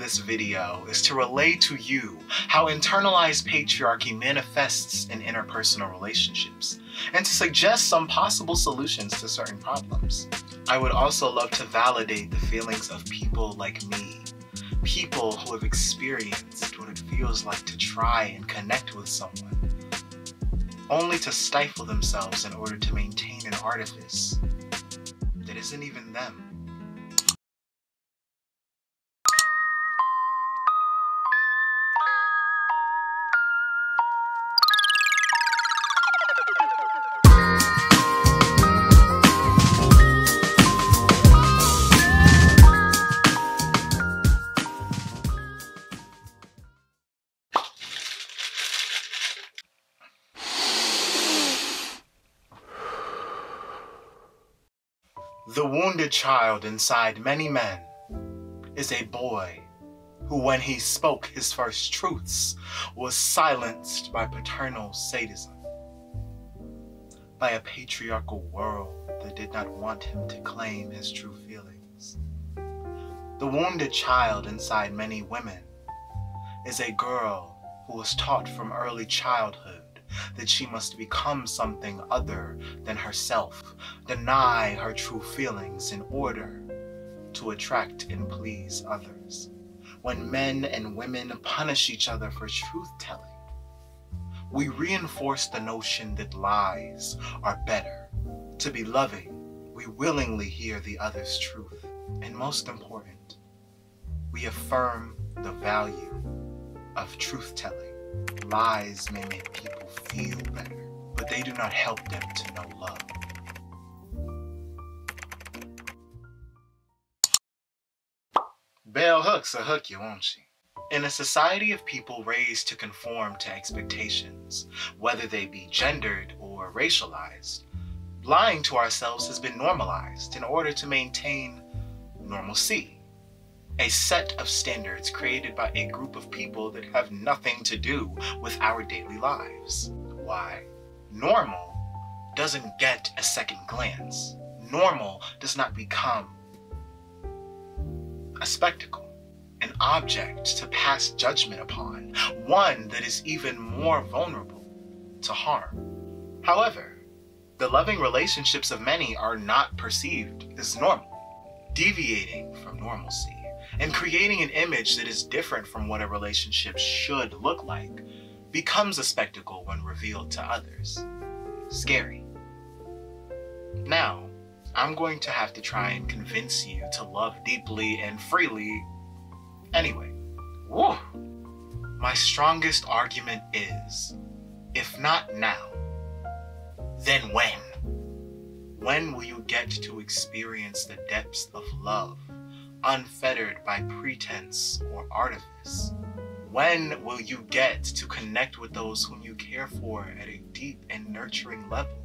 this video is to relay to you how internalized patriarchy manifests in interpersonal relationships, and to suggest some possible solutions to certain problems. I would also love to validate the feelings of people like me, people who have experienced what it feels like to try and connect with someone, only to stifle themselves in order to maintain an artifice that isn't even them. The wounded child inside many men is a boy who, when he spoke his first truths, was silenced by paternal sadism, by a patriarchal world that did not want him to claim his true feelings. The wounded child inside many women is a girl who was taught from early childhood that she must become something other than herself, deny her true feelings in order to attract and please others. When men and women punish each other for truth-telling, we reinforce the notion that lies are better. To be loving, we willingly hear the other's truth. And most important, we affirm the value of truth-telling. Lies may make people feel better, but they do not help them to know love. Bell hooks will hook you, won't she? In a society of people raised to conform to expectations, whether they be gendered or racialized, lying to ourselves has been normalized in order to maintain normalcy. A set of standards created by a group of people that have nothing to do with our daily lives. Why? Normal doesn't get a second glance. Normal does not become a spectacle, an object to pass judgment upon, one that is even more vulnerable to harm. However, the loving relationships of many are not perceived as normal, deviating from normalcy and creating an image that is different from what a relationship should look like becomes a spectacle when revealed to others. Scary. Now, I'm going to have to try and convince you to love deeply and freely anyway. Woo! My strongest argument is, if not now, then when? When will you get to experience the depths of love, unfettered by pretense or artifice? When will you get to connect with those whom you care for at a deep and nurturing level?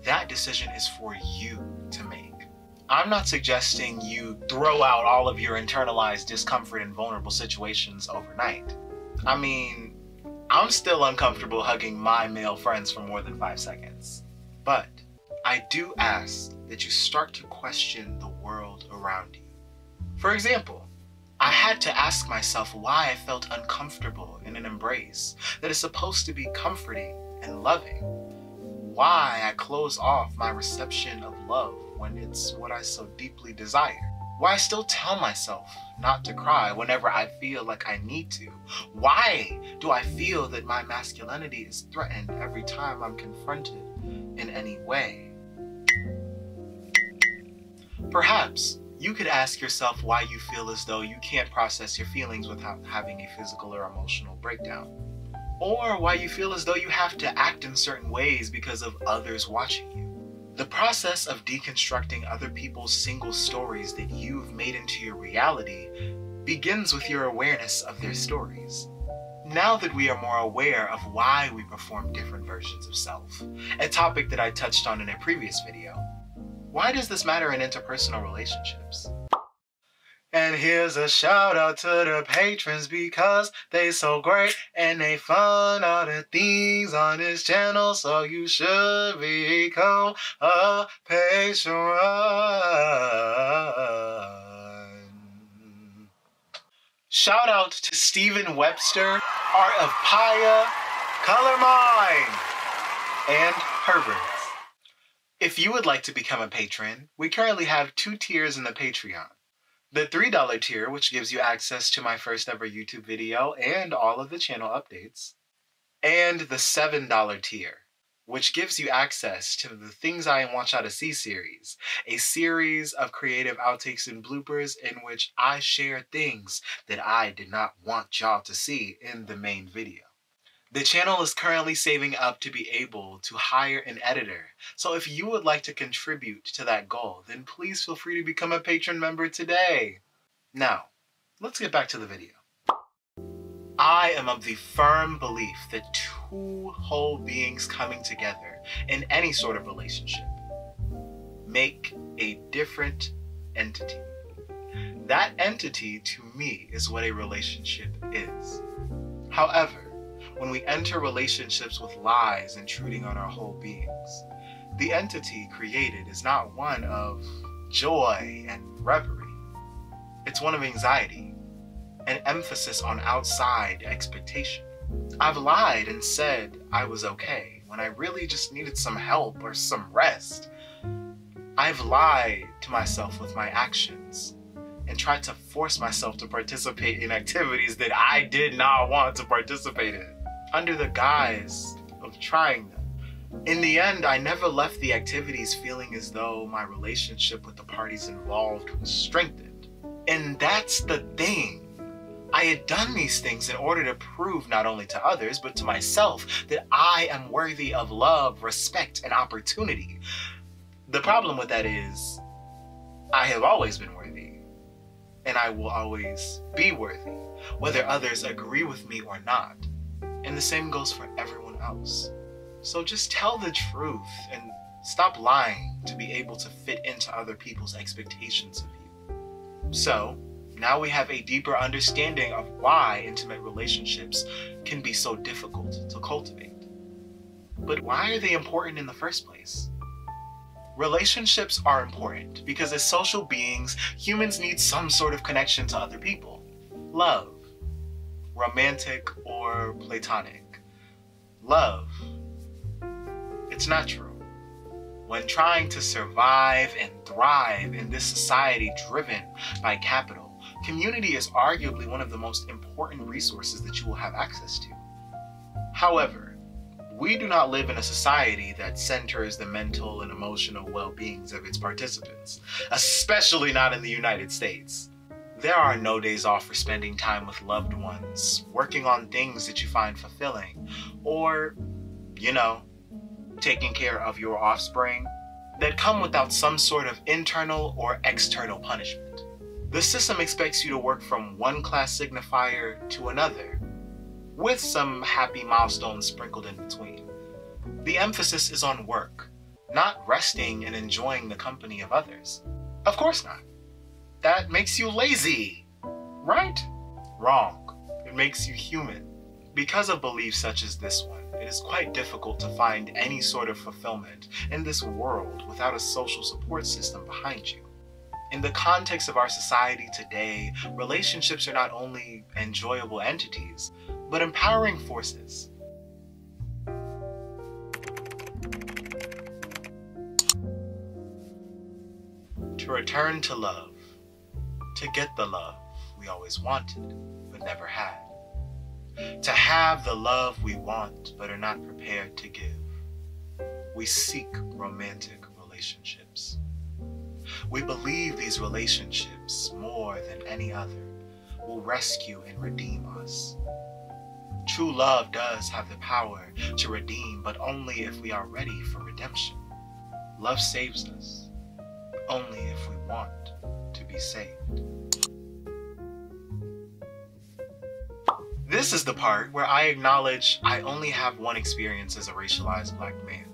That decision is for you to make. I'm not suggesting you throw out all of your internalized discomfort in vulnerable situations overnight. I mean, I'm still uncomfortable hugging my male friends for more than 5 seconds. But I do ask that you start to question the world around you. For example, I had to ask myself why I felt uncomfortable in an embrace that is supposed to be comforting and loving. Why I close off my reception of love when it's what I so deeply desire. Why I still tell myself not to cry whenever I feel like I need to. Why do I feel that my masculinity is threatened every time I'm confronted in any way? Perhaps you could ask yourself why you feel as though you can't process your feelings without having a physical or emotional breakdown. Or why you feel as though you have to act in certain ways because of others watching you. The process of deconstructing other people's single stories that you've made into your reality begins with your awareness of their stories. Now that we are more aware of why we perform different versions of self, a topic that I touched on in a previous video, why does this matter in interpersonal relationships? And here's a shout out to the patrons because they so great and they fund all the things on this channel, so you should become a patron. Shout out to Stephen Webster, Art of Paya, Color Mine, and Herbert. If you would like to become a patron, we currently have 2 tiers in the Patreon. The $3 tier, which gives you access to my first ever YouTube video and all of the channel updates. And the $7 tier, which gives you access to the Things I Want Y'all to See series, a series of creative outtakes and bloopers in which I share things that I did not want y'all to see in the main video. The channel is currently saving up to be able to hire an editor, so if you would like to contribute to that goal, then please feel free to become a patron member today. Now, let's get back to the video. I am of the firm belief that 2 whole beings coming together in any sort of relationship make a different entity. That entity, to me, is what a relationship is. However, when we enter relationships with lies intruding on our whole beings, the entity created is not one of joy and reverie. It's one of anxiety, an emphasis on outside expectation. I've lied and said I was okay when I really just needed some help or some rest. I've lied to myself with my actions and tried to force myself to participate in activities that I did not want to participate in, under the guise of trying them. In the end, I never left the activities feeling as though my relationship with the parties involved was strengthened. And that's the thing. I had done these things in order to prove not only to others, but to myself that I am worthy of love, respect, and opportunity. The problem with that is, I have always been worthy, and I will always be worthy, whether others agree with me or not. And the same goes for everyone else. So just tell the truth and stop lying to be able to fit into other people's expectations of you. So, now we have a deeper understanding of why intimate relationships can be so difficult to cultivate. But why are they important in the first place? Relationships are important because as social beings, humans need some sort of connection to other people. Love, romantic or platonic. Love, it's natural. When trying to survive and thrive in this society driven by capital, community is arguably one of the most important resources that you will have access to. However, we do not live in a society that centers the mental and emotional well-beings of its participants, especially not in the United States. There are no days off for spending time with loved ones, working on things that you find fulfilling, or, taking care of your offspring that come without some sort of internal or external punishment. The system expects you to work from one class signifier to another, with some happy milestones sprinkled in between. The emphasis is on work, not resting and enjoying the company of others. Of course not. That makes you lazy, right? Wrong. It makes you human. Because of beliefs such as this one, it is quite difficult to find any sort of fulfillment in this world without a social support system behind you. In the context of our society today, relationships are not only enjoyable entities, but empowering forces. To return to love, to get the love we always wanted, but never had. To have the love we want, but are not prepared to give. We seek romantic relationships. We believe these relationships, more than any other, will rescue and redeem us. True love does have the power to redeem, but only if we are ready for redemption. Love saves us, only if we want to be saved. This is the part where I acknowledge I only have one experience as a racialized Black man.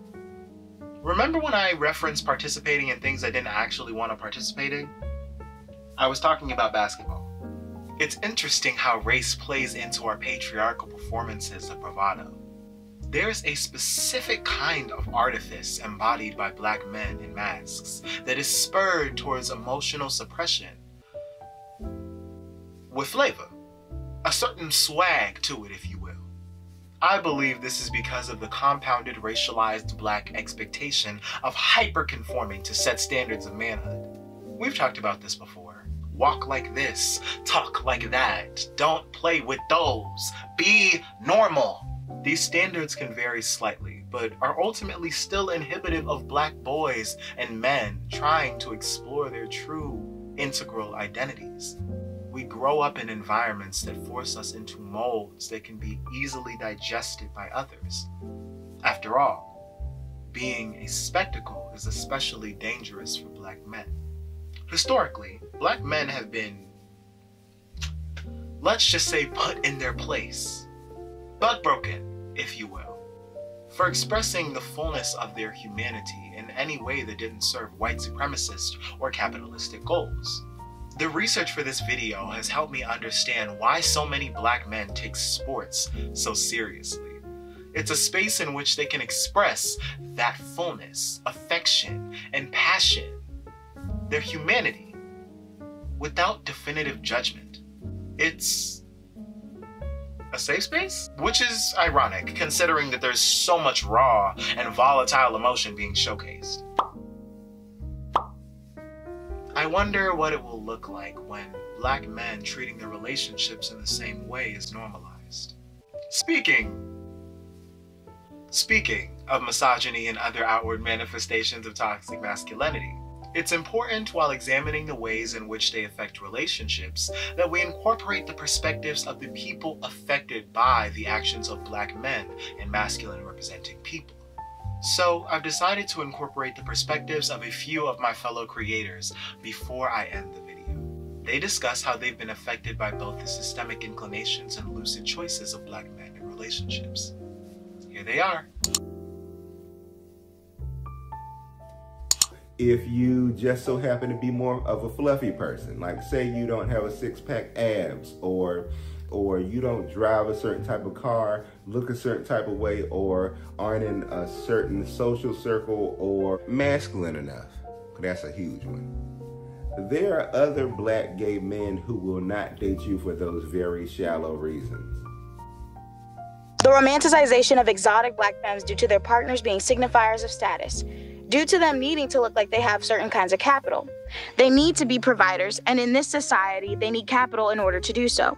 Remember when I referenced participating in things I didn't actually want to participate in? I was talking about basketball. It's interesting how race plays into our patriarchal performances of bravado. There's a specific kind of artifice embodied by Black men in masks that is spurred towards emotional suppression with flavor. a certain swag to it, if you will. I believe this is because of the compounded racialized black expectation of hyper-conforming to set standards of manhood. We've talked about this before. Walk like this, talk like that, don't play with those, be normal. These standards can vary slightly, but are ultimately still inhibitive of black boys and men trying to explore their true integral identities. We grow up in environments that force us into molds that can be easily digested by others. After all, being a spectacle is especially dangerous for black men. Historically, black men have been, let's just say, put in their place, bug broken, if you will, for expressing the fullness of their humanity in any way that didn't serve white supremacist or capitalistic goals. The research for this video has helped me understand why so many black men take sports so seriously. It's a space in which they can express that fullness, affection, and passion, their humanity, without definitive judgment. It's a safe space, which is ironic considering that there's so much raw and volatile emotion being showcased. I wonder what it will look like when black men treating their relationships in the same way is normalized. Speaking of misogyny and other outward manifestations of toxic masculinity, it's important, while examining the ways in which they affect relationships, that we incorporate the perspectives of the people affected by the actions of black men and masculine representing people. So I've decided to incorporate the perspectives of a few of my fellow creators before I end the video. They discuss how they've been affected by both the systemic inclinations and lucid choices of black men in relationships. Here they are. If you just so happen to be more of a fluffy person, like say you don't have a six-pack abs, or you don't drive a certain type of car, look a certain type of way, or aren't in a certain social circle, or masculine enough. That's a huge one. There are other black gay men who will not date you for those very shallow reasons. The romanticization of exotic black femmes due to their partners being signifiers of status, due to them needing to look like they have certain kinds of capital. They need to be providers, and in this society, they need capital in order to do so.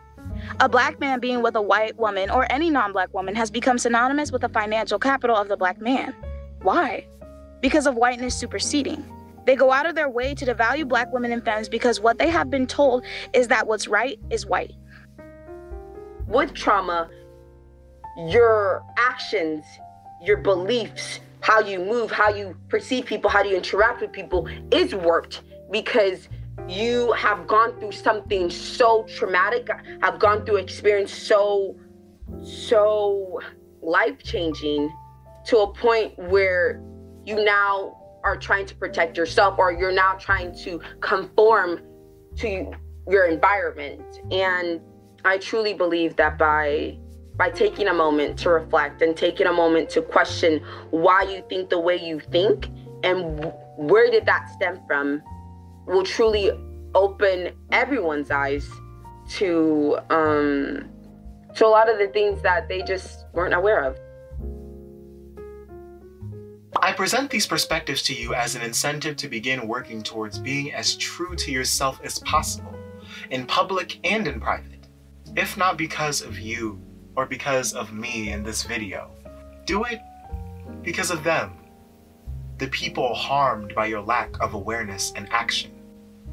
A black man being with a white woman or any non-black woman has become synonymous with the financial capital of the black man. Why? Because of whiteness superseding. They go out of their way to devalue black women and femmes because what they have been told is that what's right is white. With trauma, your actions, your beliefs, how you move, how you perceive people, how you interact with people is warped because you have gone through something so traumatic, have gone through experience so life-changing to a point where you now are trying to protect yourself, or you're now trying to conform to your environment. And I truly believe that by taking a moment to reflect and taking a moment to question why you think the way you think and where did that stem from, will truly open everyone's eyes to a lot of the things that they just weren't aware of. I present these perspectives to you as an incentive to begin working towards being as true to yourself as possible, in public and in private. If not because of you or because of me in this video, do it because of them, the people harmed by your lack of awareness and action.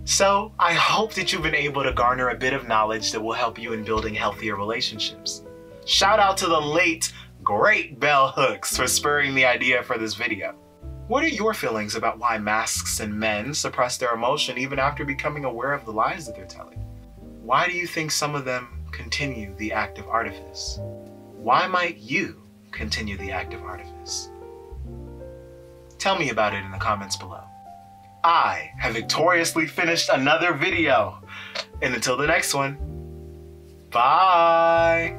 So I hope that you've been able to garner a bit of knowledge that will help you in building healthier relationships. Shout out to the late, great Bell Hooks for spurring the idea for this video. What are your feelings about why masks and men suppress their emotion even after becoming aware of the lies that they're telling? Why do you think some of them continue the act of artifice? Why might you continue the act of artifice? Tell me about it in the comments below. I have victoriously finished another video, and until the next one, bye!